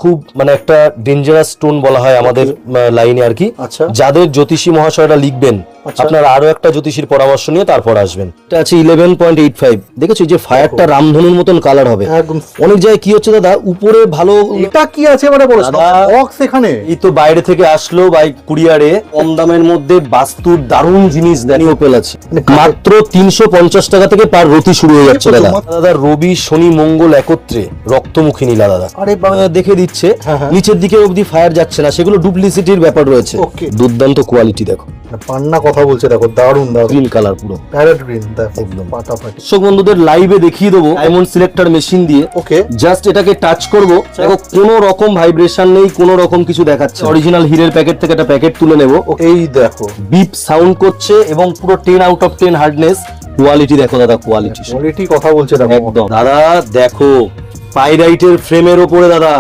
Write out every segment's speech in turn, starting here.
খুব মানে একটা ডেঞ্জারাস স্টোন বলা হয় আমাদের লাইনে আর কি। আচ্ছা। যাদের জ্যোতিষী মহাশয়রা লিখবেন আপনারা আরো একটা জ্যোতিষীর পরামর্শ নিয়ে তারপর আসবেন। এটা আছে 11.85। দেখেছো যে ফায়ারটা রামধনুর মতন কালার হবে। একদম অনেক জায়গায় কি হচ্ছে দাদা, উপরে ভালো এটা কি আছে মানে বলো বক্স এখানে এই তো বাইরে থেকে আসলো বাই কুরিয়ারে, কম দামের মধ্যে বাস্তুর দারুণ জিনিস দানি ওপেল আছে মাত্র 350 টাকা থেকে পার রতি শুরু হয়ে যাচ্ছে দাদা। দাদা রবি শনি মঙ্গল একত্রে রক্তমুখী নীলা দাদা, আরে দেখে দিচ্ছে নিচের দিকে অবধি ফায়ার যাচ্ছে না, সেগুলো ডুপ্লিসিটির ব্যাপার রয়েছে। দুর্দান্ত কোয়ালিটি দেখো, পান্না কথা বলছে দেখো, দারুন দারুন গ্রিন কালার পুরো প্যারেট গ্রিন দেখো একদম ফাটাফাটি। দর্শক বন্ধুদের লাইভে দেখিয়ে দেবো ডায়মন্ড সিলেক্টর মেশিন দিয়ে। ওকে জাস্ট এটাকে টাচ করব, দেখো কোনো রকম ভাইব্রেশন নেই, কোনো রকম কিছু দেখাচ্ছে। অরিজিনাল হিরের প্যাকেট থেকে একটা প্যাকেট তুলে নেব, এই দেখো বিপ সাউন্ড করছে এবং পুরো 10 আউট অফ 10 হার্ডনেস। কোয়ালিটি দেখো দাদা, কোয়ালিটি কথা বলছে দেখো একদম দাদা। দেখো পাইরাইটের ফ্রেমের উপরে দাদা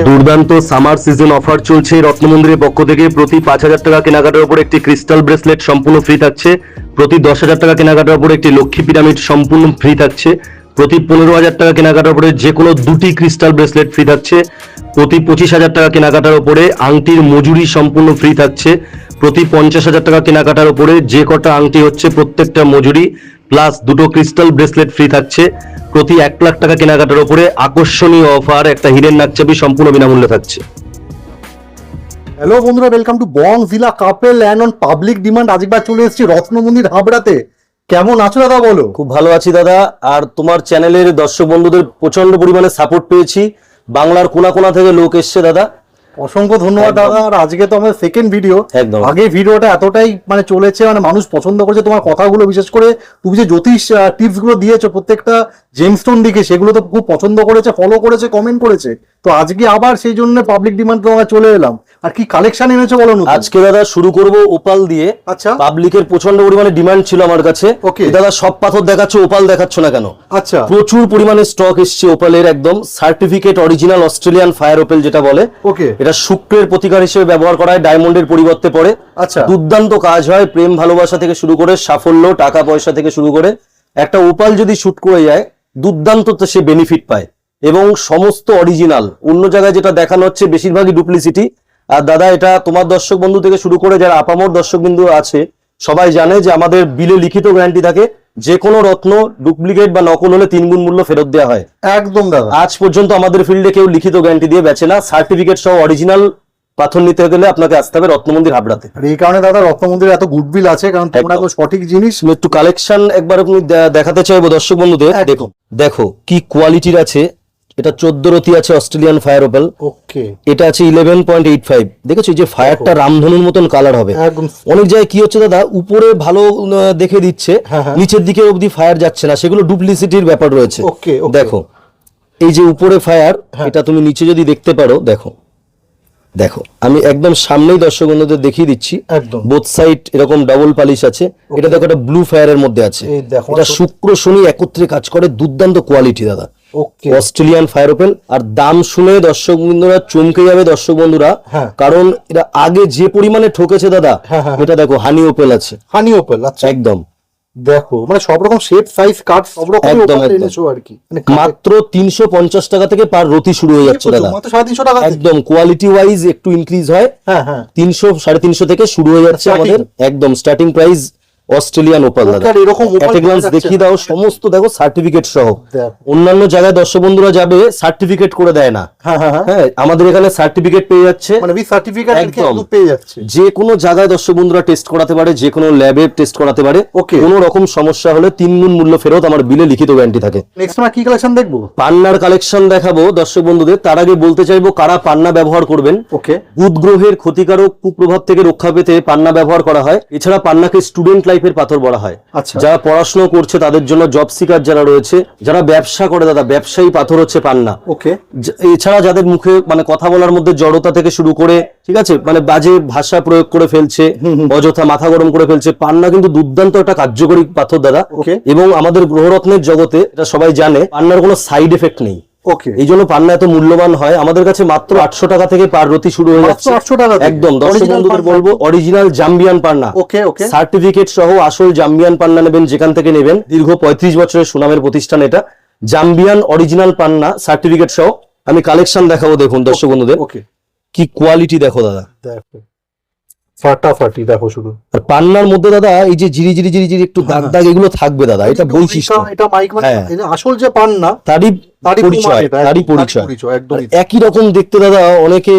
দুর্দান্ত সামার সিজন অফার চলছে রত্নমন্দিরের পক্ষ থেকে। প্রতি 5000 টাকা কেনাকাটার উপর একটি ক্রিস্টাল ব্রেসলেট সম্পূর্ণ ফ্রি থাকছে। প্রতি 10,000 টাকা কেনাকাটার উপর একটি লক্ষ্মী পিরামিড সম্পূর্ণ ফ্রি থাকছে। প্রতি 15,000 টাকা কেনাকাটার উপরে যে কোনো 2টি ক্রিস্টাল ব্রেসলেট ফ্রি থাকছে। প্রতি 25,000 টাকা কেনাকাটার উপরে আংটির মজুরি সম্পূর্ণ ফ্রি থাকছে। প্রতি 50,000 টাকা কেনাকাটার উপরে যে কটা আংটি হচ্ছে প্রত্যেকটা মজুরি প্লাস 2টো ক্রিস্টাল ব্রেসলেট ফ্রি থাকছে। প্রতি 1 লাখ টাকা কেনাকাটার উপরে আকর্ষণীয় অফার একটা হিরের নাকচাবি সম্পূর্ণ বিনামূল্যে থাকছে। হ্যালো বন্ধুরা, welcome to Bongzilla couple land on public demand. আজকের চলে এসেছি রত্নমন্দির হাবড়াতে। কেমন আছো দাদা বলো? খুব ভালো আছি দাদা, আর তোমার চ্যানেলের দর্শক বন্ধুদের প্রচন্ড পরিমাণে সাপোর্ট পেয়েছি। বাংলার কোনা কোনা থেকে লোক এসছে দাদা, অসংখ্য ধন্যবাদ দাদা। আর আজকে তো আমাদের সেকেন্ড ভিডিও। আগে ভিডিওটা এতটাই মানে চলেছে, মানে মানুষ পছন্দ করেছে তোমার কথাগুলো, বিশেষ করে তুমি যে জ্যোতিষ টিপস গুলো দিয়েছো প্রত্যেকটা জেমস্টোন দিকে, সেগুলো তো খুব পছন্দ করেছে, ফলো করেছে, কমেন্ট করেছে। তো আজকে আবার সেই জন্য পাবলিক ডিমান্ড তোমার চলে এলাম। আর কি কালেকশন এনেছো বলো? আজকে দাদা শুরু করব ওপাল দিয়ে। আচ্ছা, পাবলিকের প্রচন্ড পরিমাণে ডিমান্ড ছিল আমার কাছে। ওকে দাদা সব পাথর দেখাচ্ছ, ওপাল দেখাচ্ছ না কেন? আচ্ছা, প্রচুর পরিমাণে স্টক এসছে ওপালের, একদম certificate original Australian fire Opel যেটা বলে। ওকে, এটা শুক্রের প্রতিকার হিসেবে ব্যবহার করা হয়, ডায়মন্ডের পরিবর্তে পড়ে। আচ্ছা, দুর্দান্ত কাজ হয়, প্রেম ভালোবাসা থেকে শুরু করে সাফল্য, টাকা পয়সা থেকে শুরু করে একটা ওপাল যদি শুট করে যায় দুর্দান্ত তো সে বেনিফিট পায়। এবং সমস্ত অরিজিনাল, অন্য জায়গায় যেটা দেখানো হচ্ছে বেশিরভাগই ডুপ্লিসিটি। আর দাদা এটা তোমার দর্শক বন্ধু থেকে শুরু করে যারা আপামর দর্শক বিন্দু আছে সবাই জানে যে আমাদের বিলে লিখিত গ্যারান্টি থাকে, যে কোনো রত্ন ডুপ্লিকেট বা নকল হলে 3 গুণ মূল্য ফেরত দেওয়া হয়। একদম দাদা, আজ পর্যন্ত আমাদের ফিল্ডে কেউ লিখিত গ্যারান্টি দিয়ে বেচে না। সার্টিফিকেট সহ অরিজিনাল পাথর নিতে গেলে আপনাকে আসতে হবে রত্নমন্দির হাবড়াতে। এই কারণে দাদা রত্নমন্দিরে এত গুডবিল আছে, কারণ তোমরা তো সঠিক জিনিস। একটু কালেকশন একবার আপনি দেখাতে চাইবো দর্শক বন্ধুদের। দেখো দেখো কি কোয়ালিটির আছে। এটা 14 রতি আছে অস্ট্রেলিয়ান ফায়ার ওপেল। ওকে, এটা আছে 11.85। দেখেছো যে ফায়ারটা রামধনুর মতন কালার হবে। অনেক জায়গায় কি হচ্ছে দাদা, উপরে ভালো দেখে দিচ্ছে, নিচের দিকে অবধি ফায়ার যাচ্ছে না, সেগুলো ডুপ্লিসিটির ব্যাপার রয়েছে। দেখো এই যে উপরে ফায়ার, এটা তুমি নিচে যদি দেখতে পারো, দেখো দেখো আমি একদম সামনেই দর্শক বন্ধুদের দেখিয়ে দিচ্ছি। একদম বোথ সাইড এরকম ডাবল পালিশ আছে। এটা দেখো এটা ব্লু ফায়ারের মধ্যে আছে। এটা শুক্র শনি একত্রে কাজ করে, দুর্দান্ত কোয়ালিটি দাদা। Australian fire Opel. আর দাম শুনে দর্শক বন্ধুরা চমকে যাবে দর্শক বন্ধুরা, কারণ এটা আগে যে পরিমাণে ঠকেছে দাদা। এটা দেখো হানি ওপেল আছে, হানি ওপেল। আচ্ছা, একদম দেখো মানে সব রকম শেপ সাইজ কাট সব রকম এনেছো আর কি। মাত্র 350 টাকা থেকে পার রতি শুরু হয়ে যাচ্ছে দাদা, মাত্র 350 টাকা। একদম কোয়ালিটি ওয়াইজ একটু ইনক্রিজ হয়। 300 350 থেকে শুরু হয়ে যাচ্ছে আমাদের একদম স্টার্টিং প্রাইস অস্ট্রেলিয়ান ওপাল দাদা। এরকম একটা গ্লান্স দেখিয়ে দাও, সমস্ত দেখো সার্টিফিকেট সহ। অন্যান্য জায়গায় দর্শক বন্ধুরা যাবে সার্টিফিকেট করে দেয় না, হ্যাঁ আমাদের এখানে সার্টিফিকেট পেয়ে যাচ্ছে, মানে উইথ সার্টিফিকেট একদম পেয়ে যাচ্ছে। যে কোনো জায়গায় দর্শক বন্ধুরা টেস্ট করাতে পারে, যে কোনো ল্যাবে টেস্ট করাতে পারে। কোনো রকম সমস্যা হলে 3 গুণ মূল্য ফেরত, আমার বিলে লিখিত গ্যারান্টি থাকে। নেক্সট আমরা কি কালেকশন দেখবো? পান্নার কালেকশন দেখাবো দর্শক বন্ধুদের। তার আগে বলতে চাইবো কারা পান্না ব্যবহার করবেন। ওকে, বুধ গ্রহের ক্ষতিকারক কুপ্রভাব থেকে রক্ষা পেতে পান্না ব্যবহার করা হয়। এছাড়া পান্নাকে স্টুডেন্ট লাইফের পাথর বলা হয়। যারা পড়াশোনা করছে তাদের জন্য, জব সিকার যারা রয়েছে, যারা ব্যবসা করে দাদা, ব্যবসায়ী পাথর হচ্ছে পান্না। ওকে, এছাড়া যাদের মুখে মানে কথা বলার মধ্যে জড়তা থেকে শুরু করে, ঠিক আছে, মানে বাজে ভাষা প্রয়োগ করে ফেলছে, অযথা মাথা গরম করে ফেলছে, পান্না কিন্তু দুর্দান্ত একটা কার্যকরী পাথর দাদা। এবং আমাদের গ্রহরত্নের জগতে এটা সবাই জানে, পান্নার কোনো সাইড এফেক্ট নেই। এই জন্য পান্না এত মূল্যবান হয়। আমাদের কাছে মাত্র 800 টাকা থেকে পার রতি শুরু হয়ে যাচ্ছে। 800 টাকা একদম দর্শক বন্ধুদের বলবো অরিজিনাল জাম্বিয়ান পান্না, সার্টিফিকেট সহ আসল জাম্বিয়ান পান্না নেবেন যেখান থেকে নেবেন। দীর্ঘ 35 বছরের সুনামের প্রতিষ্ঠান এটা। জাম্বিয়ান অরিজিনাল পান্না সার্টিফিকেট সহ আমি কালেকশন দেখাবো, দেখুন দর্শক বন্ধুদের ওকে, কি কোয়ালিটি দেখো দাদা, দেখো ফাটাফাটি দেখো শুধু। আর পান্নার মধ্যে দাদা এই যে জিরি জিরি জিরি জিরি একটু দাগ দাগ এগুলো থাকবে দাদা, এটা বৈশিষ্ট্য। এটা মাইক মানে হ্যাঁ। এটা আসল যে পান্না তারই পরিচয়, তারই পরিচয়। একদম একই রকম দেখতে দাদা অনেকে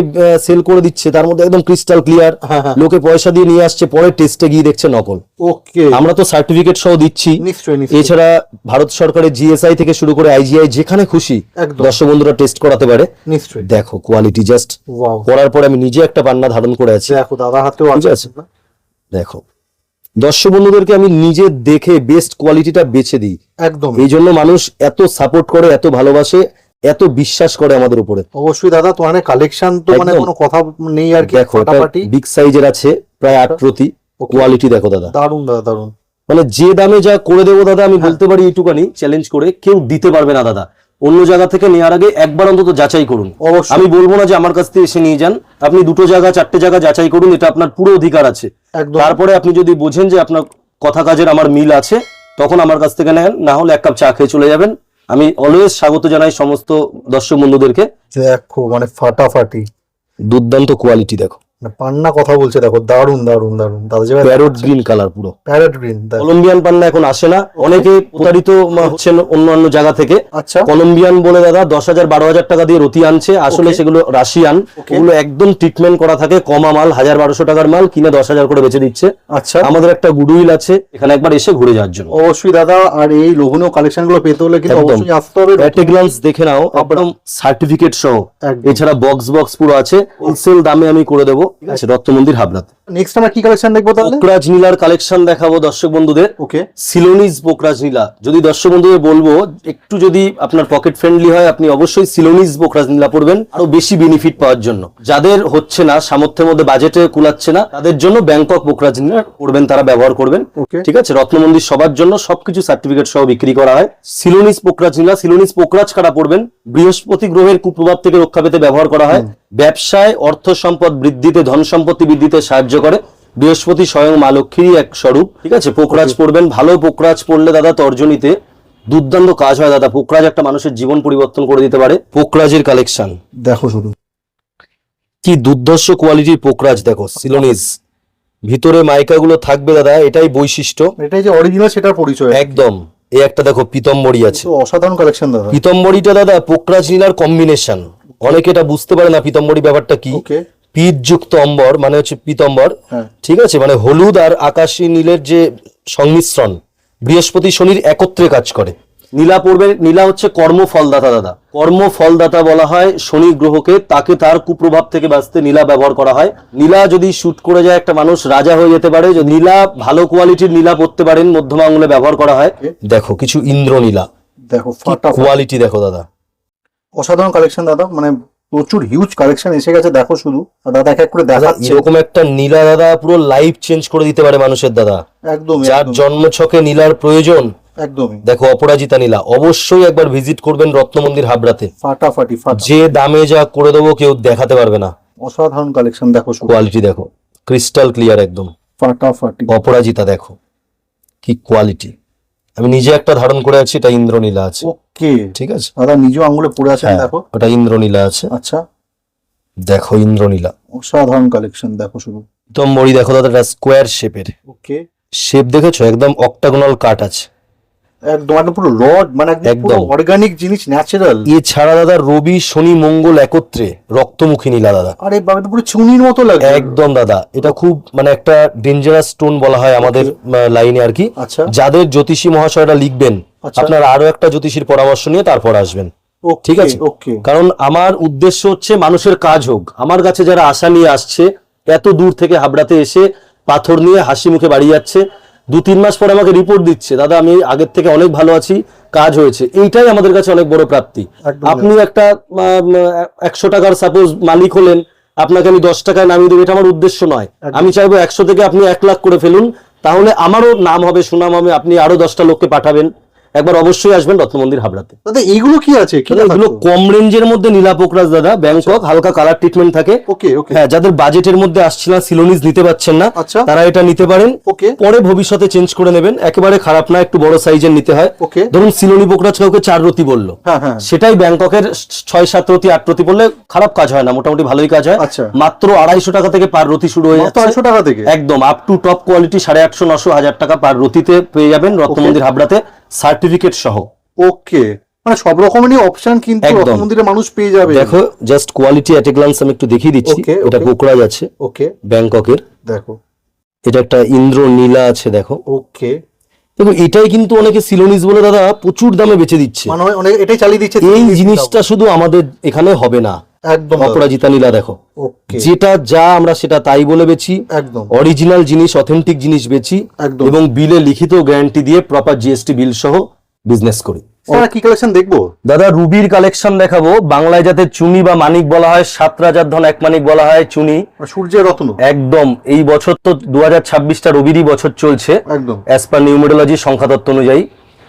সেল করে দিচ্ছে, তার মধ্যে একদম ক্রিস্টাল ক্লিয়ার, লোকে পয়সা দিয়ে নিয়ে আসছে, পরে টেস্টে গিয়ে দেখছে নকল। ওকে, আমরা তো সার্টিফিকেট সহ দিচ্ছি। নিশ্চয়ই। এছাড়া ভারত সরকারের জিএসআই থেকে শুরু করে আইজিআই যেখানে খুশি দর্শক বন্ধুরা টেস্ট করাতে পারে। নিশ্চয়ই দেখো কোয়ালিটি জাস্ট, পরার পরে আমি নিজে একটা পান্না ধারণ করে আছি। দেখো দাদা হাতেও আছে। দেখো দর্শক বন্ধুদেরকে আমি নিজে দেখে বেস্ট কোয়ালিটিটা বেছে দিই, একদম। এই জন্য মানুষ এত সাপোর্ট করে, এত ভালোবাসে, এত বিশ্বাস করে আমাদের উপরে। অবশ্যই দাদা, তোমার কালেকশন তো মানে কোনো কথা নেই আর কি। দেখো বিগ সাইজের আছে, প্রায় 8 প্রতি। কোয়ালিটি দেখো দাদা, দারুন দাদা দারুন। মানে যে দামে যা করে দেবো দাদা, আমি বলতে পারি এইটুকানি চ্যালেঞ্জ করে, কেউ দিতে পারবে না দাদা। অন্য জায়গা থেকে নেওয়ার আগে একবার অন্তত যাচাই করুন। আমি বলবো না যে আমার কাছ থেকে এসে নিয়ে যান, আপনি 2টো জায়গা 4টে জায়গা যাচাই করুন, এটা আপনার পুরো অধিকার আছে। তারপরে আপনি যদি বোঝেন যে আপনার কথা কাজের আমার মিল আছে, তখন আমার কাছ থেকে নেন, না হলে 1 কাপ চা খেয়ে চলে যাবেন। আমি অলওয়েজ স্বাগত জানাই সমস্ত দর্শক বন্ধুদেরকে। দেখো মানে ফাটাফাটি, দুর্দান্ত কোয়ালিটি দেখো, পান্না কথা বলছে দেখো, দারুন দারুন দারুন দাদা। যে প্যারট গ্রিন কালার, পুরো প্যারট গ্রিন। কলম্বিয়ান পান্না এখন আসে না, অনেকে প্রতারিত হচ্ছেন অন্য জায়গা থেকে। আচ্ছা, কলম্বিয়ান বলে দাদা 10,000-12,000 টাকা দিয়ে রতি আনছে, আসলে সেগুলো রাশিয়ান। ওগুলো একদম ট্রিটমেন্ট করা থাকে, কমা মাল, 1,000-1,200 টাকার মাল কিনে 10,000 করে বেচে দিচ্ছে। আচ্ছা, আমাদের একটা গুডউইল আছে এখানে, একবার এসে ঘুরে যাওয়ার জন্য। অবশ্যই দাদা, আর এই লোভনীয় কালেকশন গুলো পেতে হলে কিন্তু অবশ্যই আসতে হবে। একটা গ্লান্স দেখে নাও, একদম সার্টিফিকেট সহ। এছাড়া বক্স পুরো আছে, হোলসেল দামে আমি করে দেবো। ঠিক আছে, রত্নমন্দির হাবড়াতে। নেক্সট আমরা কি কালেকশন দেখবো তাহলে? পোকরাজ নীলার কালেকশন দেখাবো দর্শক বন্ধুদের। ওকে, সিলোনিজ পোকরাজ নীলা। যদি দর্শক বন্ধুদের বলবো একটু যদি আপনার পকেট ফ্রেন্ডলি হয়, আপনি অবশ্যই সিলোনিজ পোকরাজ নীলা পড়বেন, আরো বেশি বেনিফিট পাওয়ার জন্য। যাদের হচ্ছে না, সামর্থ্যের মধ্যে বাজেটে কুলাচ্ছে না, তাদের জন্য ব্যাংকক পোকরাজ নীলা পড়বেন, তারা ব্যবহার করবেন। ঠিক আছে, রত্নমন্দির সবার জন্য সবকিছু সার্টিফিকেট সহ বিক্রি করা হয়। সিলোনিজ পোকরাজ নীলা, সিলোনিজ পোকরাজ কারা পড়বেন, বৃহস্পতি গ্রহের কুপ্রভাব থেকে রক্ষা পেতে ব্যবহার করা হয়। ব্যবসায়, অর্থ সম্পদ বৃদ্ধিতে, ধন সম্পত্তি বৃদ্ধিতে সাহায্য করে। বৃহস্পতি স্বয়ং মা লক্ষ্মীরই এক স্বরূপ। ঠিক আছে, পোকরাজ পড়বেন। ভালো পোকরাজ পড়লে দাদা তর্জনীতে দুর্দান্ত কাজ হয় দাদা। পোকরাজ একটা মানুষের জীবন পরিবর্তন করে দিতে পারে। পোকরাজের কালেকশন দেখো শুধু, কি দুর্ধর্ষ কোয়ালিটির পোকরাজ দেখো, সিলোনিজ। ভিতরে মাইকা গুলো থাকবে দাদা, এটাই বৈশিষ্ট্য, এটাই যে অরিজিনাল সেটার পরিচয় একদম। এই একটা দেখো পিতম্বরী আছে, অসাধারণ কালেকশন দাদা। পিতম্বরীটা দাদা পোকরাজ নীলার কম্বিনেশন। অনেকে এটা বুঝতে পারে না পিতম্বরী ব্যাপারটা কি। পিতযুক্ত অম্বর মানে হচ্ছে পিতম্বর, ঠিক আছে, মানে হলুদ আর আকাশী নীলের যে সংমিশ্রণ, বৃহস্পতি শনির একত্রে কাজ করে। নীলা পড়বে, নীলা হচ্ছে কর্মফলদাতা দাদা। কর্মফলদাতা বলা হয় শনি গ্রহকে, তাকে তার কুপ্রভাব থেকে বাঁচতে নীলা ব্যবহার করা হয়। নীলা যদি শুট করে যায় একটা মানুষ রাজা হয়ে যেতে পারে। যদি নীলা ভালো কোয়ালিটির নীলা পড়তে পারেন, মধ্যমা আঙুলে ব্যবহার করা হয়। দেখো কিছু ইন্দ্র নীলা, দেখো কোয়ালিটি দেখো দাদা, অসাধারণ কালেকশন দাদা। মানে প্রচুর হিউজ কালেকশন এসে গেছে, দেখো শুধু দাদা এক এক করে দেখাচ্ছে। এরকম একটা নীলা দাদা পুরো লাইফ চেঞ্জ করে দিতে পারে মানুষের দাদা। একদম, যার জন্মছকে নীলার প্রয়োজন, একদমই। দেখো অপরাজিতা নীলা, অবশ্যই একবার ভিজিট করবেন রত্নমন্দির হাবড়াতে। ফাটাফাটি, যে দামে যা করে দেবো কেউ দেখাতে পারবে না। অসাধারণ কালেকশন দেখো, কোয়ালিটি দেখো, ক্রিস্টাল ক্লিয়ার একদম ফাটাফাটি। অপরাজিতা দেখো কি কোয়ালিটি। আমি নিজে একটা ধারণ করে আছি, এটা ইন্দ্রনীলা আছে। ওকে, ঠিক আছে দাদা নিজেও আঙুলে পড়ে আছে, দেখো ওটা ইন্দ্রনীলা আছে। আচ্ছা, দেখো ইন্দ্রনীলা, অসাধারণ কালেকশন দেখো শুধু। পিতম্বরী দেখো দাদা, এটা স্কোয়ার শেপের। ওকে, শেপ দেখেছো, একদম অক্টাগোনাল কাট আছে, একদম একদম পুরো রড, মানে একদম অর্গানিক জিনিস, ন্যাচারাল। এছাড়া দাদা রবি শনি মঙ্গল একত্রে রক্তমুখী নীলা দাদা। আরে বাবা, তো পুরো চুনির মতো লাগে একদম দাদা। এটা খুব মানে একটা ডেঞ্জারাস স্টোন বলা হয় আমাদের লাইনে আর কি। আচ্ছা, যাদের জ্যোতিষী মহাশয়রা লিখবেন, আপনার আরো একটা জ্যোতিষীর পরামর্শ নিয়ে তারপর আসবেন। ঠিক আছে, কারণ আমার উদ্দেশ্য হচ্ছে মানুষের কাজ হোক। আমার কাছে যারা আশা নিয়ে আসছে, এত দূর থেকে হাবড়াতে এসে পাথর নিয়ে হাসি মুখে বাড়ি যাচ্ছে, 2-3 মাস পরে আমাকে রিপোর্ট দিচ্ছে, দাদা আমি আগের থেকে অনেক ভালো আছি, কাজ হয়েছে। এইটাই আমাদের কাছে অনেক বড় প্রাপ্তি। আপনি একটা 100 টাকার সাপোজ মালিক হলেন, আপনাকে আমি 10 টাকায় নামিয়ে দেবো, এটা আমার উদ্দেশ্য নয়। আমি চাইবো 100 থেকে আপনি 1 লাখ করে ফেলুন, তাহলে আমারও নাম হবে, সুনাম হবে, আপনি আরো 10টা লোককে পাঠাবেন। একবার অবশ্যই আসবেন রত্নমন্দির হাবড়াতে। দাদা এইগুলো কি আছে? দাদা এগুলো কম রেঞ্জের মধ্যে নীলা পোকরাজ দাদা, ব্যাংকক, হালকা কালার ট্রিটমেন্ট থাকে। ওকে ওকে। হ্যাঁ, যাদের বাজেটের মধ্যে আসছে না, সিলোনিজ নিতে পারছেন না, আচ্ছা, তারা এটা নিতে পারেন। ওকে। পরে ভবিষ্যতে চেঞ্জ করে নেবেন, একেবারে খারাপ না, একটু বড় সাইজের নিতে হয়। ওকে। ধরুন সিলোনি পোকরাজ কাউকে 4 রতি বললো, হ্যাঁ হ্যাঁ, সেটাই ব্যাংককের 6-7 রতি 8 রতি বললে খারাপ কাজ হয় না, মোটামুটি ভালোই কাজ হয়। আচ্ছা। মাত্র 250 টাকা থেকে পার রতি শুরু হয়ে যাচ্ছে। 250 টাকা থেকে একদম আপ টু টপ কোয়ালিটি 850, 900, 1000 টাকা পার রতিতে পেয়ে যাবেন রত্নমন্দির হাবড়াতে, সার্টিফিকেট সহ। ওকে, মানে সব রকমেরই অপশন কিন্তু একদম। রত্নমন্দিরে মানুষ পেয়ে যাবে। দেখো জাস্ট কোয়ালিটি এট এ গ্লান্স আমি একটু দেখিয়ে দিচ্ছি। Okay, এটা okay. পোকরাজ আছে ওকে, ব্যাংককের, দেখো। এটা একটা ইন্দ্র নীলা আছে দেখো। ওকে, দেখো এটাই কিন্তু অনেকে সিলোনিস বলে দাদা প্রচুর দামে বেচে দিচ্ছে, মানে অনেক এটাই চালিয়ে দিচ্ছে। এই জিনিসটা শুধু আমাদের এখানে হবে না। একদম অপরাজিতা নীলা দেখো, ওকে, যেটা যা আমরা সেটা তাই বলে বেচি, একদম অরিজিনাল জিনিস, অথেন্টিক জিনিস বেচি, একদম। এবং বিলে লিখিত গ্যারান্টি দিয়ে প্রপার জিএসটি বিল সহ বিজনেস করি। আমরা কি কালেকশন দেখবো? দাদা রুবির কালেকশন দেখাবো, বাংলায় যাতে চুনি বা মানিক বলা হয়, 7 রাজার ধন 1 মানিক বলা হয় চুনি, সূর্যের রত্ন। একদম। এই বছর তো 2026টা রবিরই বছর চলছে একদম অ্যাজ পার নিউমেরোলজি সংখ্যাতত্ত্ব অনুযায়ী।